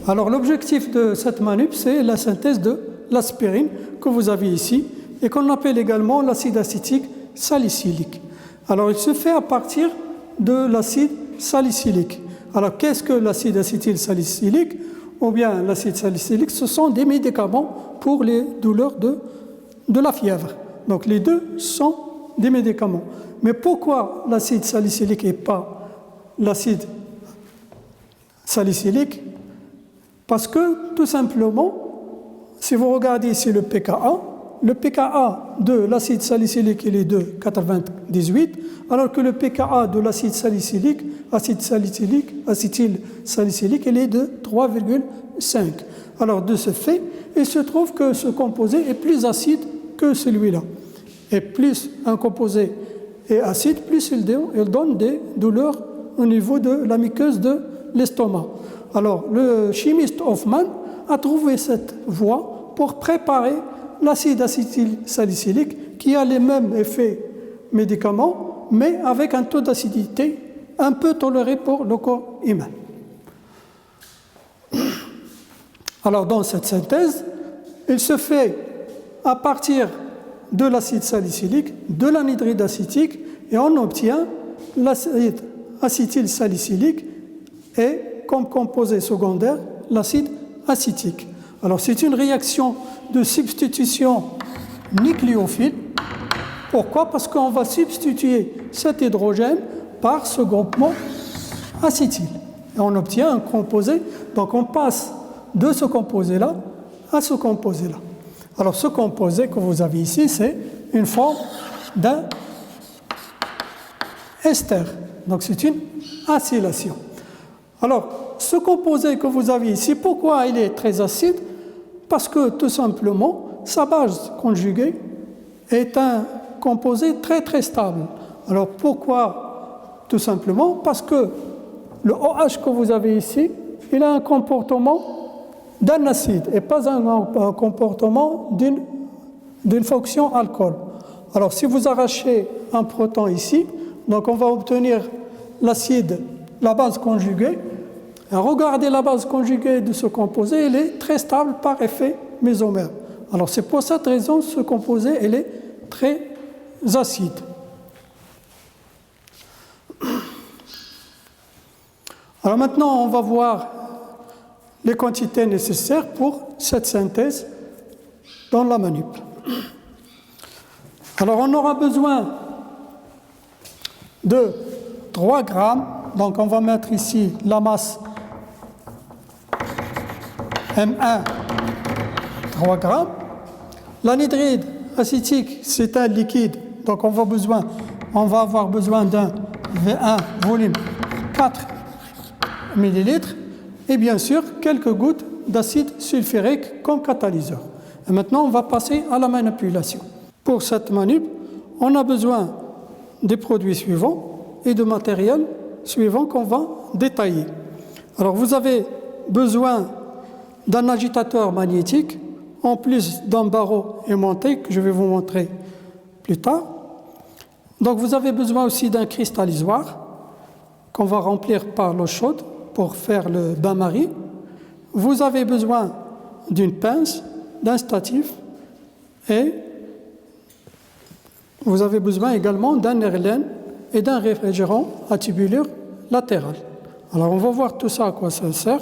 Alors l'objectif de cette manip, c'est la synthèse de l'aspirine que vous avez ici et qu'on appelle également l'acide acétique salicylique. Alors il se fait à partir de l'acide salicylique. Alors qu'est-ce que l'acide acétylsalicylique? Ou bien l'acide salicylique, ce sont des médicaments pour les douleurs de la fièvre. Donc les deux sont des médicaments. Mais pourquoi l'acide salicylique et pas l'acide salicylique? Parce que tout simplement, si vous regardez ici le pKa de l'acide salicylique il est de 98, alors que le pKa de l'acide salicylique, acétylsalicylique, il est de 3,5. Alors de ce fait, il se trouve que ce composé est plus acide que celui-là. Et plus un composé est acide, plus il donne des douleurs au niveau de la muqueuse de l'estomac. Alors le chimiste Hoffman a trouvé cette voie pour préparer l'acide acétylsalicylique qui a les mêmes effets médicaments, mais avec un taux d'acidité un peu toléré pour le corps humain. Alors dans cette synthèse, il se fait à partir de l'acide salicylique, de l'anhydride acétique, et on obtient l'acide acétylsalicylique et comme composé secondaire l'acide acétique. Alors c'est une réaction de substitution nucléophile. Pourquoi? Parce qu'on va substituer cet hydrogène par ce groupement acétyl. Et on obtient un composé, donc on passe de ce composé-là à ce composé-là. Alors ce composé que vous avez ici, c'est une forme d'un ester. Donc c'est une acylation. Alors ce composé que vous avez ici, pourquoi il est très acide? Parce que tout simplement, sa base conjuguée est un composé très très stable. Alors pourquoi? Tout simplement parce que le OH que vous avez ici, il a un comportement d'un acide et pas un comportement d'une fonction alcool. Alors si vous arrachez un proton ici, donc on va obtenir l'acide, la base conjuguée. Et regardez la base conjuguée de ce composé, elle est très stable par effet mésomère. Alors c'est pour cette raison ce composé il est très acide. Alors maintenant on va voir les quantités nécessaires pour cette synthèse dans la manip. Alors on aura besoin de 3 grammes, donc on va mettre ici la masse M1, 3 grammes. L'anhydride acétique, c'est un liquide, donc on va avoir besoin d'un V1 volume 4 millilitres et bien sûr quelques gouttes d'acide sulfurique comme catalyseur. Et maintenant, on va passer à la manipulation. Pour cette manip, on a besoin des produits suivants et de matériel suivant qu'on va détailler. Alors, vous avez besoin d'un agitateur magnétique, en plus d'un barreau aimanté que je vais vous montrer plus tard. Donc, vous avez besoin aussi d'un cristallisoir qu'on va remplir par l'eau chaude pour faire le bain-marie. Vous avez besoin d'une pince, d'un statif et vous avez besoin également d'un airline et d'un réfrigérant à tubulure latérale. Alors on va voir tout ça à quoi ça sert.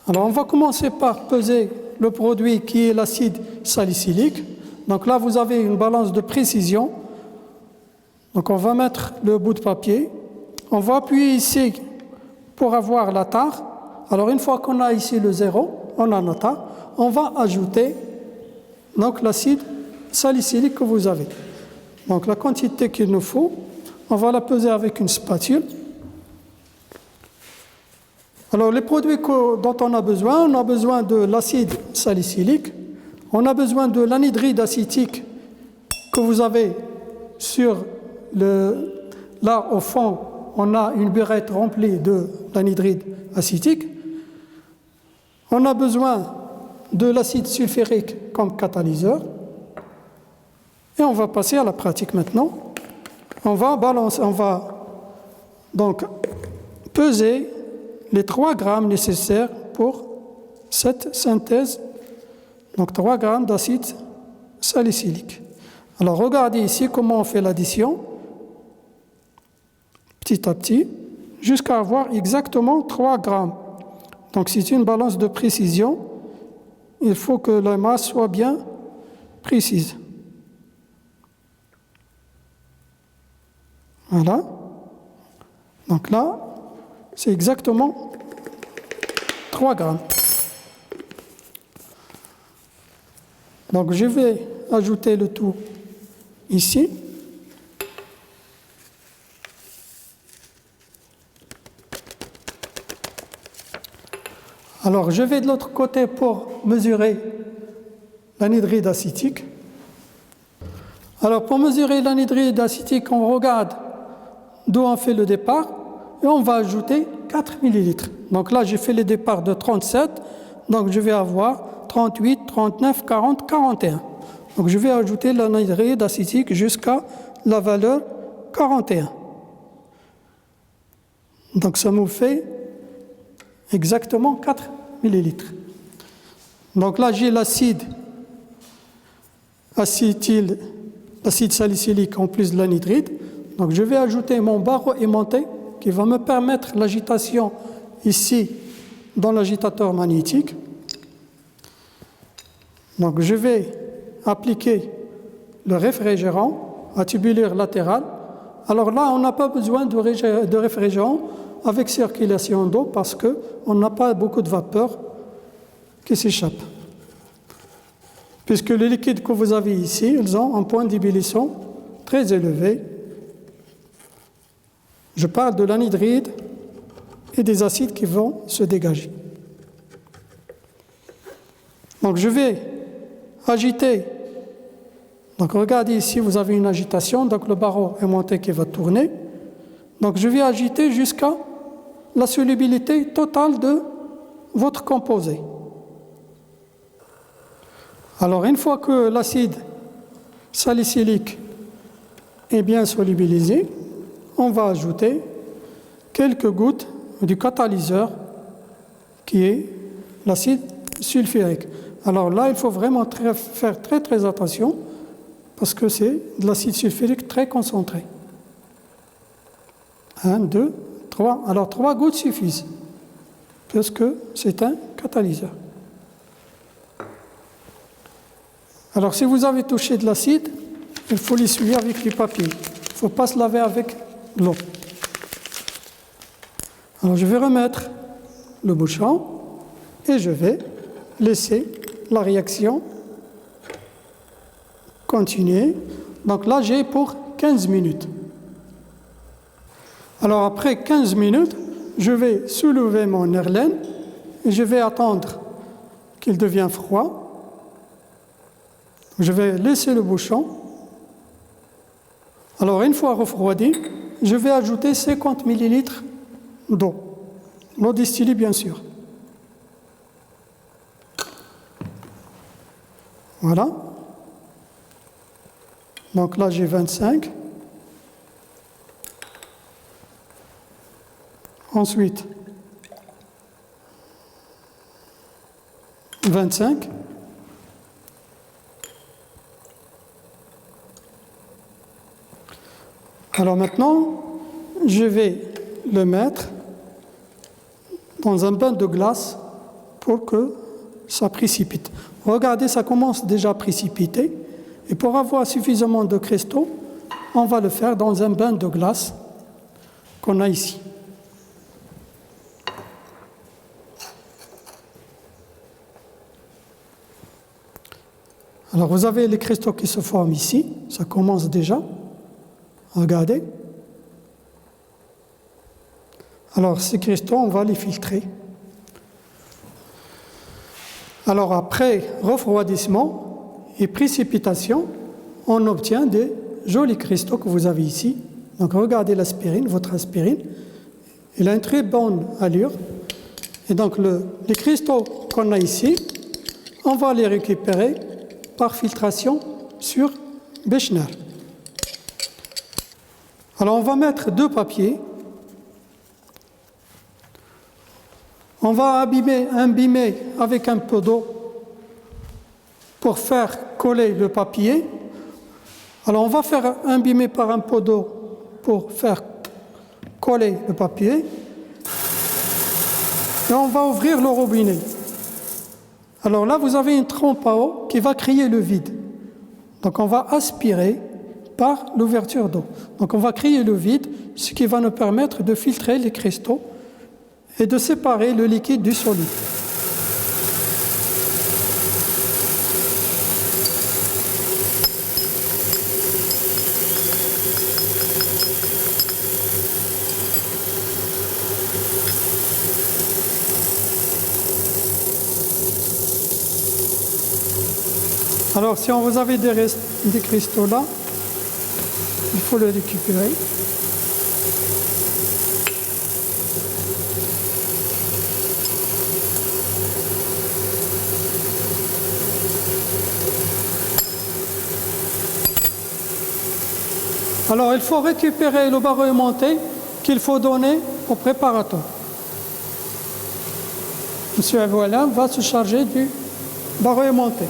Alors on va commencer par peser le produit qui est l'acide salicylique. Donc là vous avez une balance de précision. Donc on va mettre le bout de papier. On va appuyer ici pour avoir la tare. Alors une fois qu'on a ici le 0, on a la tare, on va ajouter donc l'acide salicylique que vous avez. Donc la quantité qu'il nous faut, on va la peser avec une spatule. Alors les produits dont on a besoin de l'acide salicylique, on a besoin de l'anhydride acétique que vous avez sur là au fond, on a une burette remplie de l'anhydride acétique. On a besoin de l'acide sulfurique comme catalyseur. Et on va passer à la pratique maintenant. On va donc peser les 3 grammes nécessaires pour cette synthèse, donc 3 grammes d'acide salicylique. Alors regardez ici comment on fait l'addition, petit à petit, jusqu'à avoir exactement 3 grammes. Donc c'est une balance de précision, il faut que la masse soit bien précise. Voilà. Donc là, c'est exactement 3 grammes. Donc je vais ajouter le tout ici. Alors je vais de l'autre côté pour mesurer l'anhydride acétique. Alors pour mesurer l'anhydride acétique, on regarde d'où on fait le départ et on va ajouter 4 ml. Donc là j'ai fait le départ de 37, donc je vais avoir 38, 39, 40, 41. Donc je vais ajouter l'anhydride acétique jusqu'à la valeur 41. Donc ça nous fait exactement 4 ml. Donc là j'ai l'acide salicylique en plus de l'anhydride. Donc je vais ajouter mon barreau aimanté qui va me permettre l'agitation ici dans l'agitateur magnétique. Donc je vais appliquer le réfrigérant à tubulaire latéral. Alors là, on n'a pas besoin de réfrigérant avec circulation d'eau parce qu'on n'a pas beaucoup de vapeur qui s'échappe. Puisque les liquides que vous avez ici, ils ont un point d'ébullition très élevé. Je parle de l'anhydride et des acides qui vont se dégager. Donc je vais agiter. Donc regardez ici, vous avez une agitation, donc le barreau aimanté qui va tourner. Donc je vais agiter jusqu'à la solubilité totale de votre composé. Alors une fois que l'acide salicylique est bien solubilisé, on va ajouter quelques gouttes du catalyseur qui est l'acide sulfurique. Alors là, il faut vraiment faire très attention parce que c'est de l'acide sulfurique très concentré. 1, 2, 3. Alors 3 gouttes suffisent parce que c'est un catalyseur. Alors si vous avez touché de l'acide, il faut l'essuyer avec du papier. Il ne faut pas se laver avec l'eau. Alors je vais remettre le bouchon et je vais laisser la réaction continuer. Donc là, j'ai pour 15 minutes. Alors après 15 minutes, je vais soulever mon Erlen et je vais attendre qu'il devienne froid. Je vais laisser le bouchon. Alors une fois refroidi, je vais ajouter 50 ml d'eau. L'eau distillée, bien sûr. Voilà. Donc là, j'ai 25. Ensuite, 25. Alors maintenant, je vais le mettre dans un bain de glace pour que ça précipite. Regardez, ça commence déjà à précipiter. Et pour avoir suffisamment de cristaux, on va le faire dans un bain de glace qu'on a ici. Alors vous avez les cristaux qui se forment ici, ça commence déjà. Regardez. Alors ces cristaux, on va les filtrer. Alors après refroidissement et précipitation, on obtient des jolis cristaux que vous avez ici. Donc regardez l'aspirine, votre aspirine. Elle a une très bonne allure. Et donc les cristaux qu'on a ici, on va les récupérer par filtration sur Bechner. Alors on va mettre 2 papiers. On va imbimer avec un peu d'eau pour faire coller le papier. Alors on va faire imbimer par un peu d'eau pour faire coller le papier. Et on va ouvrir le robinet. Alors là, vous avez une trompe à eau qui va créer le vide. Donc on va aspirer par l'ouverture d'eau. Donc on va créer le vide, ce qui va nous permettre de filtrer les cristaux et de séparer le liquide du solide. Alors si on vous avez des cristaux là, il faut les récupérer. Alors il faut récupérer le barreau aimanté qu'il faut donner au préparateur. Monsieur Avolin va se charger du barreau aimanté.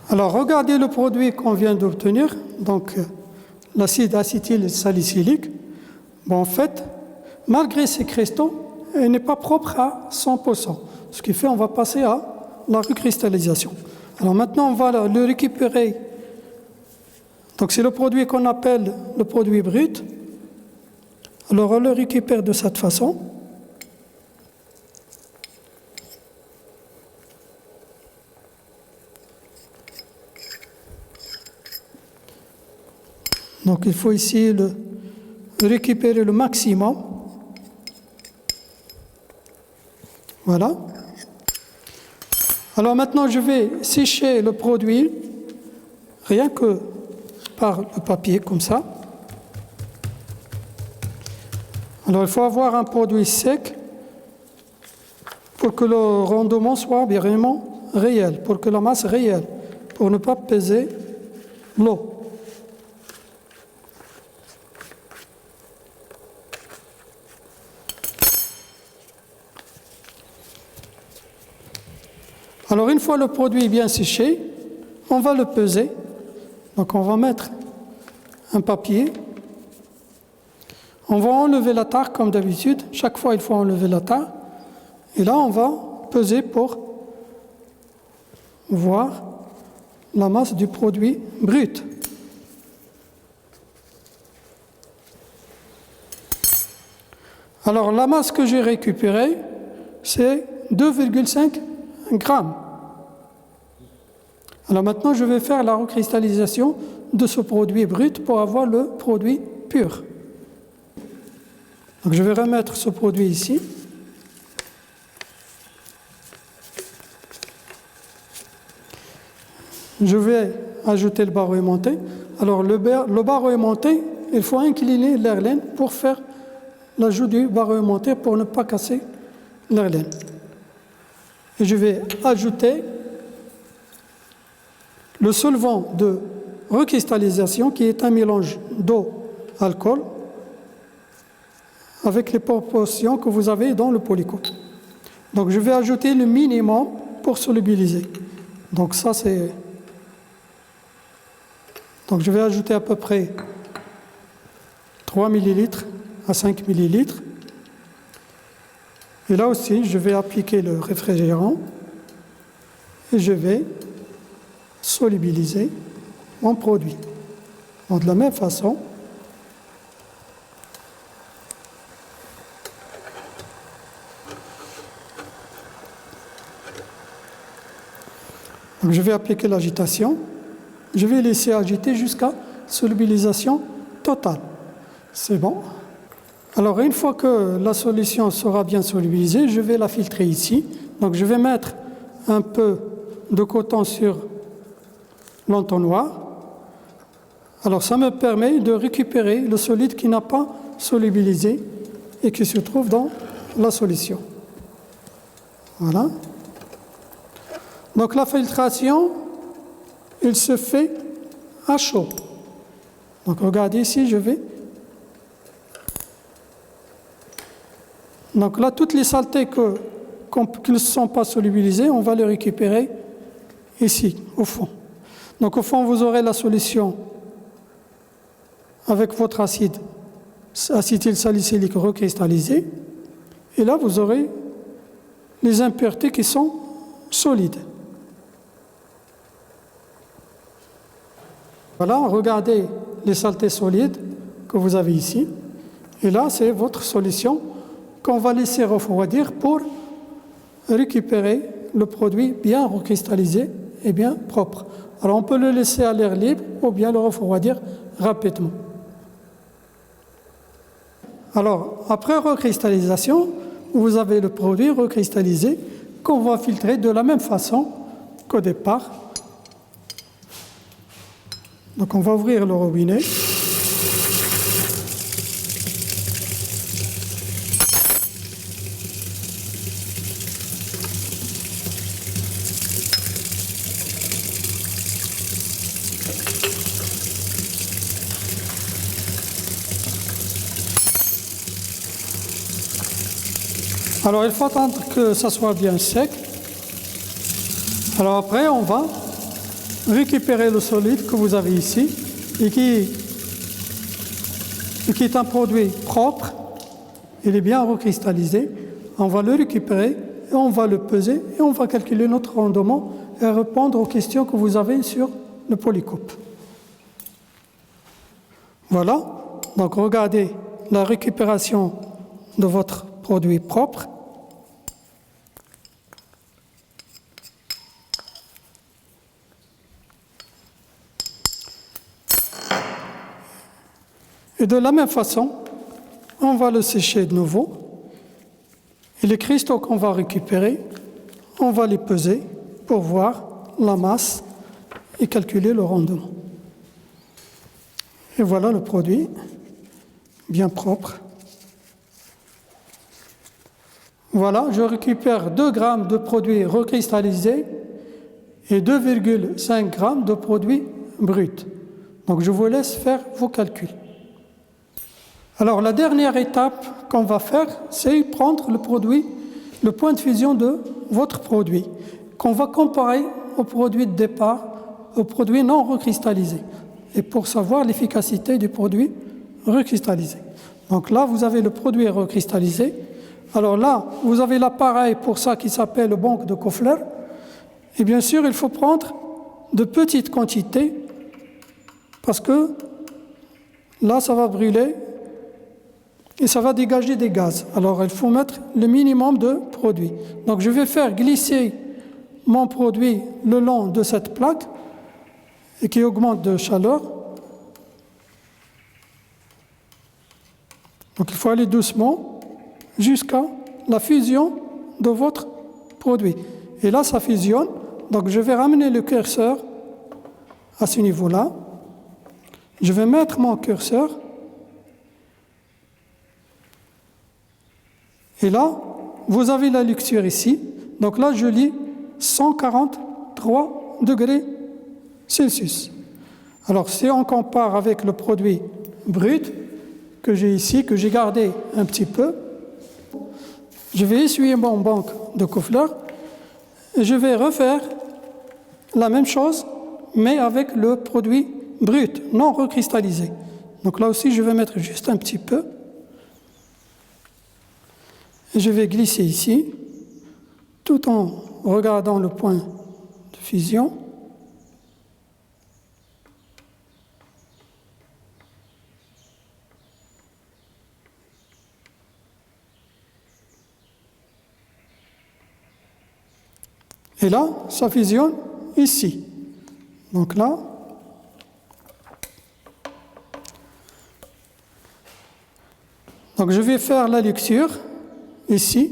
Alors, regardez le produit qu'on vient d'obtenir, donc l'acide acétylsalicylique. Bon, en fait, malgré ces cristaux, il n'est pas propre à 100%. Ce qui fait qu'on va passer à la recristallisation. Alors maintenant, on va le récupérer. Donc, c'est le produit qu'on appelle le produit brut. Alors, on le récupère de cette façon. Donc il faut ici récupérer le maximum. Voilà. Alors maintenant je vais sécher le produit rien que par le papier comme ça. Alors il faut avoir un produit sec pour que le rendement soit vraiment réel, pour que la masse réelle, pour ne pas peser l'eau. Alors une fois le produit bien séché, on va le peser. Donc on va mettre un papier. On va enlever la tare comme d'habitude. Chaque fois il faut enlever la tare. Et là on va peser pour voir la masse du produit brut. Alors la masse que j'ai récupérée, c'est 2,5 grammes. Alors maintenant, je vais faire la recristallisation de ce produit brut pour avoir le produit pur. Donc je vais remettre ce produit ici. Je vais ajouter le barreau aimanté. Alors le barreau aimanté, il faut incliner l'air laine pour faire l'ajout du barreau aimanté pour ne pas casser l'air laine. Et je vais ajouter le solvant de recristallisation qui est un mélange d'eau-alcool avec les proportions que vous avez dans le polycoat. Donc je vais ajouter le minimum pour solubiliser. Donc ça c'est... Donc je vais ajouter à peu près 3 ml à 5 ml. Et là aussi, je vais appliquer le réfrigérant et je vais solubiliser mon produit. Donc de la même façon, donc je vais appliquer l'agitation. Je vais laisser agiter jusqu'à solubilisation totale. C'est bon. Alors, une fois que la solution sera bien solubilisée, je vais la filtrer ici. Donc, je vais mettre un peu de coton sur l'entonnoir. Alors, ça me permet de récupérer le solide qui n'a pas solubilisé et qui se trouve dans la solution. Voilà. Donc, la filtration, il se fait à chaud. Donc, regardez ici, je vais. Donc là, toutes les saletés qui ne sont pas solubilisées, on va les récupérer ici, au fond. Donc au fond, vous aurez la solution avec votre acide acétylsalicylique recristallisé. Et là, vous aurez les impuretés qui sont solides. Voilà, regardez les saletés solides que vous avez ici. Et là, c'est votre solution qu'on va laisser refroidir pour récupérer le produit bien recristallisé et bien propre. Alors on peut le laisser à l'air libre ou bien le refroidir rapidement. Alors après recristallisation, vous avez le produit recristallisé qu'on va filtrer de la même façon qu'au départ. Donc on va ouvrir le robinet. Alors il faut attendre que ça soit bien sec. Alors après on va récupérer le solide que vous avez ici et qui est un produit propre. Il est bien recristallisé. On va le récupérer et on va le peser et on va calculer notre rendement et répondre aux questions que vous avez sur le polycoupe. Voilà. Donc regardez la récupération de votre produit propre. Et de la même façon, on va le sécher de nouveau. Et les cristaux qu'on va récupérer, on va les peser pour voir la masse et calculer le rendement. Et voilà le produit, bien propre. Voilà, je récupère 2 grammes de produits recristallisés et 2,5 grammes de produits bruts. Donc je vous laisse faire vos calculs. Alors la dernière étape qu'on va faire, c'est prendre le point de fusion de votre produit, qu'on va comparer au produit de départ, au produit non recristallisé, et pour savoir l'efficacité du produit recristallisé. Donc là, vous avez le produit recristallisé. Alors là, vous avez l'appareil pour ça qui s'appelle le banc de Koffler. Et bien sûr, il faut prendre de petites quantités parce que là, ça va brûler et ça va dégager des gaz. Alors, il faut mettre le minimum de produit. Donc, je vais faire glisser mon produit le long de cette plaque et qui augmente de chaleur. Donc, il faut aller doucement jusqu'à la fusion de votre produit. Et là, ça fusionne. Donc, je vais ramener le curseur à ce niveau-là. Je vais mettre mon curseur. Et là, vous avez la luxure ici. Donc là, je lis 143 degrés Celsius. Alors, si on compare avec le produit brut que j'ai ici, que j'ai gardé un petit peu, je vais essuyer mon banc de Koffler et je vais refaire la même chose, mais avec le produit brut, non recristallisé. Donc là aussi, je vais mettre juste un petit peu. Et je vais glisser ici, tout en regardant le point de fusion. Et là, ça fusionne ici. Donc là, Donc je vais faire la lecture ici,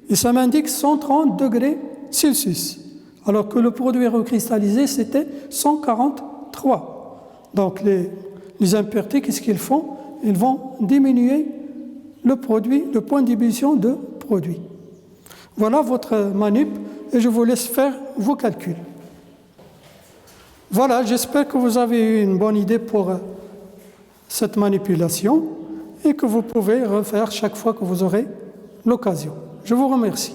et ça m'indique 130 degrés Celsius, alors que le produit recristallisé, c'était 143. Donc les impuretés, qu'est-ce qu'ils font? Ils vont diminuer le point d'ébullition de produit. Voilà votre manip, et je vous laisse faire vos calculs. Voilà, j'espère que vous avez eu une bonne idée pour cette manipulation et que vous pouvez refaire chaque fois que vous aurez l'occasion. Je vous remercie.